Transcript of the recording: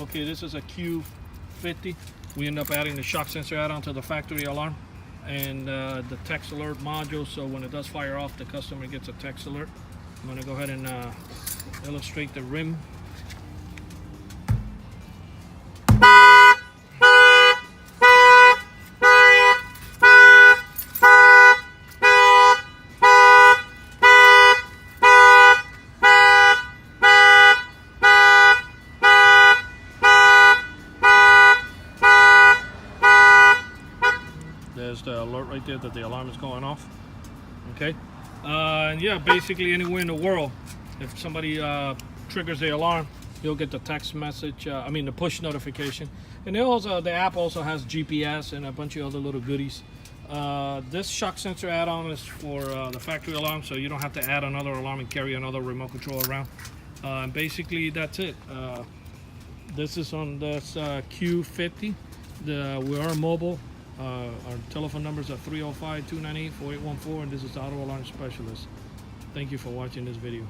Okay, this is a Q50. We end up adding the shock sensor add-on to the factory alarm and the text alert module, so when it does fire off, the customer gets a text alert. I'm going to go ahead and illustrate the rim. There's the alert right there that the alarm is going off. Okay, and yeah, basically anywhere in the world, if somebody triggers the alarm, you'll get the text message, the push notification. And the app also has GPS and a bunch of other little goodies. This shock sensor add-on is for the factory alarm, so you don't have to add another alarm and carry another remote control around. And basically that's it. This is on this Q50. We are mobile. Our telephone numbers are 305-298-4814, and this is the Auto Alarm Specialist. Thank you for watching this video.